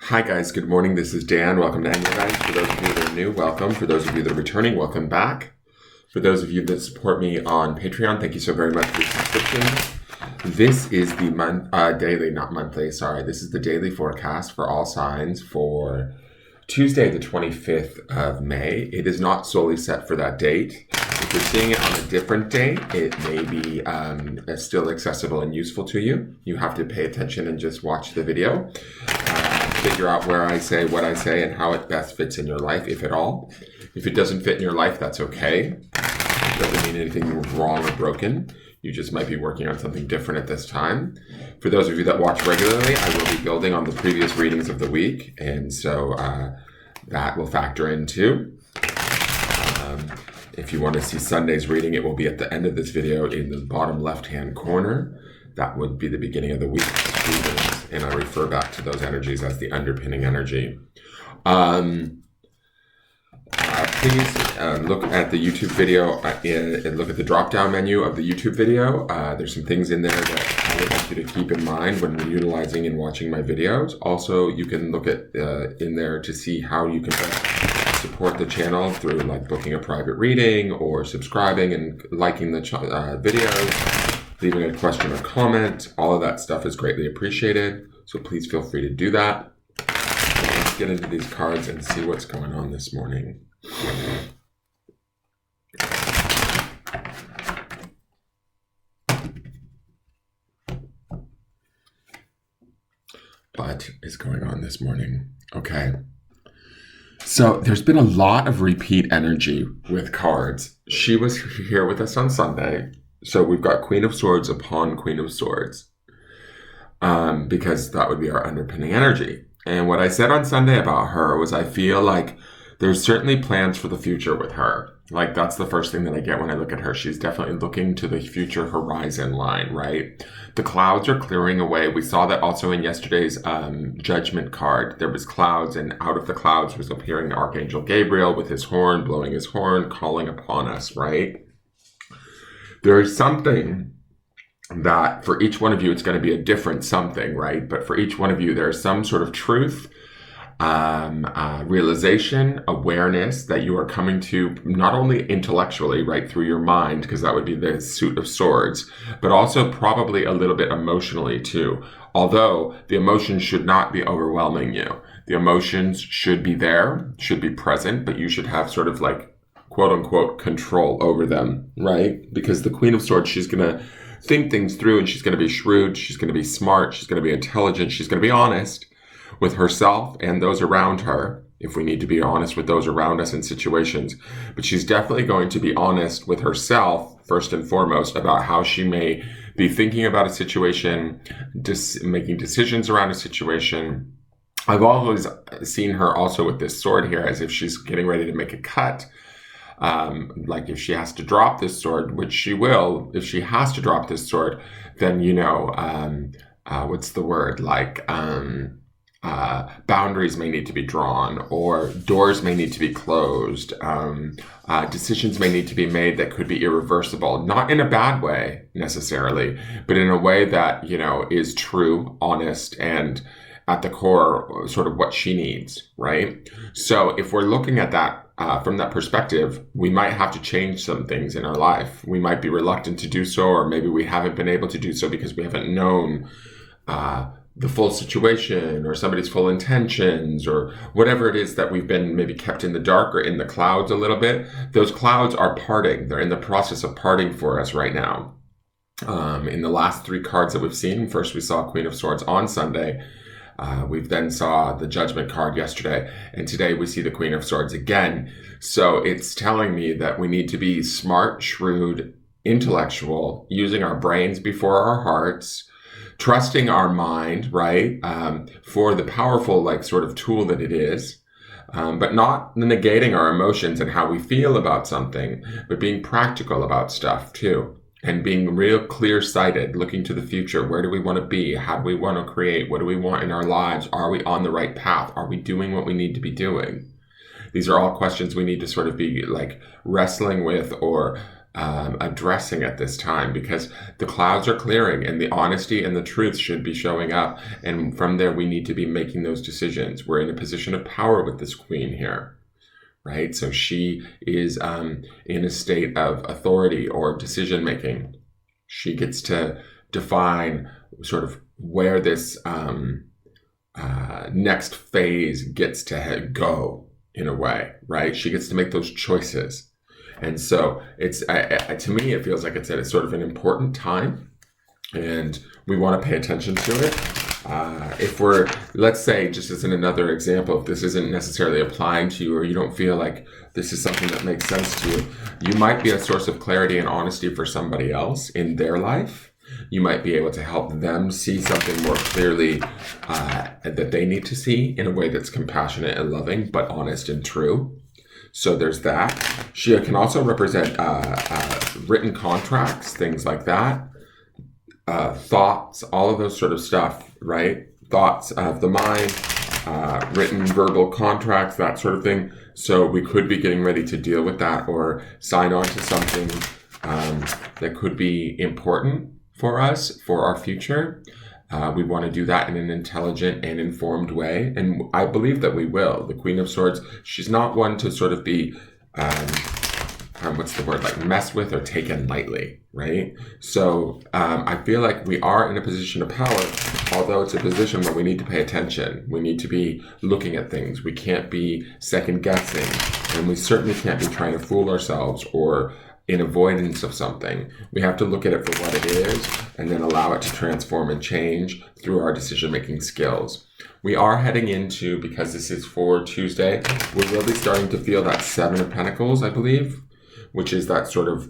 Hi guys, good morning. This is Dan. Welcome to Engelgeist. For those of you that are new, welcome. For those of you that are returning, welcome back. For those of you that support me on Patreon, thank you so very much for your subscription. This is the daily, not monthly, sorry. This is the daily forecast for all signs for Tuesday, the 25th of May. It is not solely set for that date. If you're seeing it on a different date, it may be still accessible and useful to you. You have to pay attention and just watch the video. Figure out where I say, what I say, and how it best fits in your life, if at all. If it doesn't fit in your life, that's okay. It doesn't mean anything wrong or broken. You just might be working on something different at this time. For those of you that watch regularly, I will be building on the previous readings of the week, and so that will factor in too. If you want to see Sunday's reading, it will be at the end of this video in the bottom left-hand corner. That would be the beginning of the week's readings, and I refer back to those energies as the underpinning energy. Please look at the YouTube video and look at the drop-down menu of the YouTube video. There's some things in there that I would like you to keep in mind when you're utilizing and watching my videos. Also, you can look at in there to see how you can support the channel through like booking a private reading or subscribing and liking the videos. Leaving a question or comment, all of that stuff is greatly appreciated. So please feel free to do that. Let's get into these cards and see what's going on this morning. What is going on this morning? Okay. So there's been a lot of repeat energy with cards. She was here with us on Sunday. So we've got Queen of Swords upon Queen of Swords, because that would be our underpinning energy. And what I said on Sunday about her was I feel like there's certainly plans for the future with her. Like that's the first thing that I get when I look at her. She's definitely looking to the future horizon line, right? The clouds are clearing away. We saw that also in yesterday's judgment card. There was clouds, and out of the clouds was appearing Archangel Gabriel with his horn, blowing his horn, calling upon us, right? There is something that for each one of you, it's going to be a different something, right? But for each one of you, there's some sort of truth, realization, awareness that you are coming to not only intellectually, right, through your mind, because that would be the suit of swords, but also probably a little bit emotionally too. Although the emotions should not be overwhelming you. The emotions should be there, should be present, but you should have sort of like quote unquote control over them, right? Because the Queen of Swords, she's going to think things through, and she's going to be shrewd, she's going to be smart, she's going to be intelligent, she's going to be honest with herself and those around her, if we need to be honest with those around us in situations. But she's definitely going to be honest with herself, first and foremost, about how she may be thinking about a situation, making decisions around a situation. I've always seen her also with this sword here as if she's getting ready to make a cut. Like if she has to drop this sword, which she will, if she has to drop this sword, then, you know, what's the word? Like, boundaries may need to be drawn, or doors may need to be closed. Decisions may need to be made that could be irreversible, not in a bad way necessarily, but in a way that, you know, is true, honest, and at the core, sort of what she needs, right? So if we're looking at that from that perspective, we might have to change some things in our life. We might be reluctant to do so, or maybe we haven't been able to do so because we haven't known the full situation or somebody's full intentions, or whatever it is that we've been maybe kept in the dark or in the clouds a little bit. Those clouds are parting. They're in the process of parting for us right now. In the last three cards that we've seen, first we saw Queen of Swords on Sunday. We've then saw the Judgment card yesterday, and today we see the Queen of Swords again. So it's telling me that we need to be smart, shrewd, intellectual, using our brains before our hearts, trusting our mind, right, for the powerful, like, sort of tool that it is, but not negating our emotions and how we feel about something, but being practical about stuff too. And being real clear-sighted, looking to the future. Where do we want to be? How do we want to create? What do we want in our lives? Are we on the right path? Are we doing what we need to be doing? These are all questions we need to sort of be like wrestling with, or addressing at this time, because the clouds are clearing and the honesty and the truth should be showing up. And from there, we need to be making those decisions. We're in a position of power with this queen here, right? So she is in a state of authority or decision making. She gets to define sort of where this next phase gets to go, in a way, right? She gets to make those choices. And so it's, to me, it feels like it's at a sort of an important time, and we want to pay attention to it. If we're, let's say, just as in another example, if this isn't necessarily applying to you, or you don't feel like this is something that makes sense to you, you might be a source of clarity and honesty for somebody else in their life. You might be able to help them see something more clearly that they need to see, in a way that's compassionate and loving, but honest and true. So there's that. She can also represent written contracts, things like that. Thoughts, all of those sort of stuff, right? Thoughts of the mind, written verbal contracts, that sort of thing. So we could be getting ready to deal with that, or sign on to something that could be important for us, for our future. We want to do that in an intelligent and informed way. And I believe that we will. The Queen of Swords, she's not one to sort of be, like messed with or taken lightly, right? So I feel like we are in a position of power, although it's a position where we need to pay attention. We need to be looking at things. We can't be second guessing. And we certainly can't be trying to fool ourselves or in avoidance of something. We have to look at it for what it is, and then allow it to transform and change through our decision-making skills. We are heading into, because this is for Tuesday, we're really starting to feel that Seven of Pentacles, I believe, which is that sort of,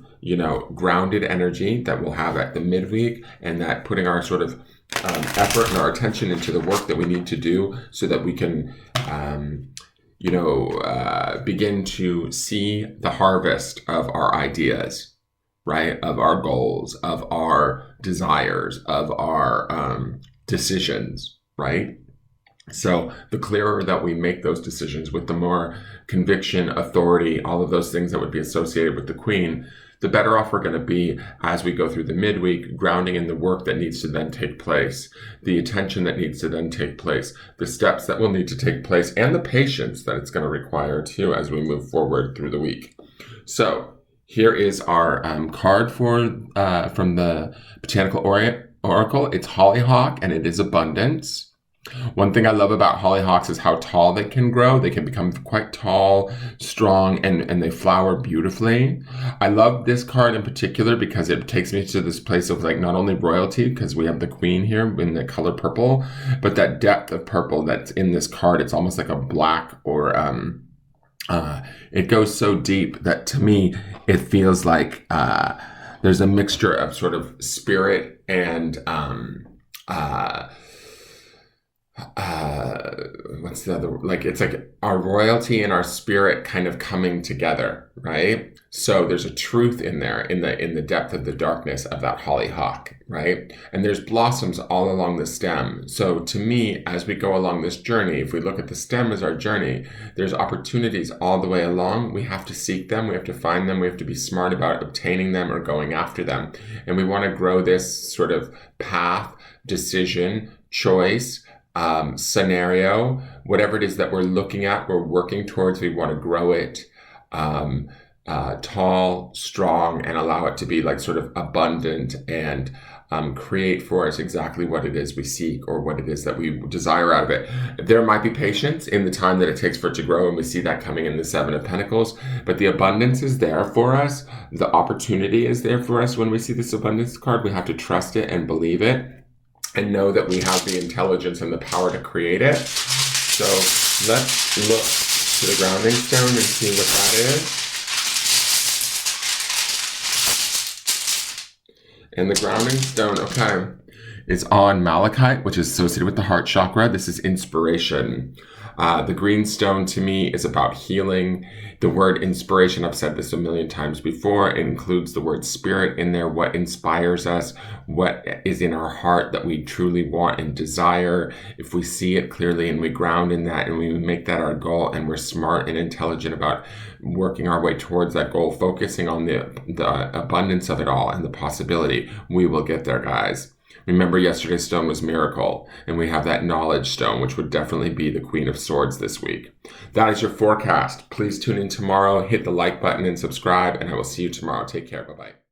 grounded energy that we'll have at the midweek, and that putting our sort of effort and our attention into the work that we need to do so that we can begin to see the harvest of our ideas, right? Of our goals, of our desires, of our decisions, right? So the clearer that we make those decisions, with the more conviction, authority, all of those things that would be associated with the Queen, the better off we're going to be as we go through the midweek, grounding in the work that needs to then take place, the attention that needs to then take place, the steps that will need to take place, and the patience that it's going to require too as we move forward through the week. So here is our card from the Botanical Oracle. It's Hollyhock, and it is abundance. One thing I love about hollyhocks is how tall they can grow. They can become quite tall, strong, and they flower beautifully. I love this card in particular because it takes me to this place of like not only royalty, because we have the Queen here in the color purple, but that depth of purple that's in this card. It's almost like a black, or it goes so deep that to me it feels like there's a mixture of sort of spirit and what's the other, like it's like our royalty and our spirit kind of coming together, right? So there's a truth in there, in the depth of the darkness of that hollyhock, right? And there's blossoms all along the stem. So to me, as we go along this journey, if we look at the stem as our journey, there's opportunities all the way along. We have to seek them, we have to find them, we have to be smart about obtaining them or going after them. And we want to grow this sort of path, decision, choice, scenario, whatever it is that we're looking at, we're working towards, we want to grow it tall, strong, and allow it to be like sort of abundant, and create for us exactly what it is we seek, or what it is that we desire out of it. There might be patience in the time that it takes for it to grow, and we see that coming in the Seven of Pentacles, but the abundance is there for us. The opportunity is there for us. When we see this abundance card, we have to trust it and believe it, and know that we have the intelligence and the power to create it. So let's look to the grounding stone and see what that is. And the grounding stone, okay, is on malachite, which is associated with the heart chakra. This is inspiration. The green stone to me is about healing. The word inspiration, I've said this a million times before, it includes the word spirit in there, what inspires us, what is in our heart that we truly want and desire. If we see it clearly and we ground in that and we make that our goal and we're smart and intelligent about working our way towards that goal, focusing on the abundance of it all and the possibility, we will get there, guys. Remember, yesterday's stone was miracle, and we have that knowledge stone, which would definitely be the Queen of Swords this week. That is your forecast. Please tune in tomorrow, hit the like button and subscribe, and I will see you tomorrow. Take care. Bye-bye.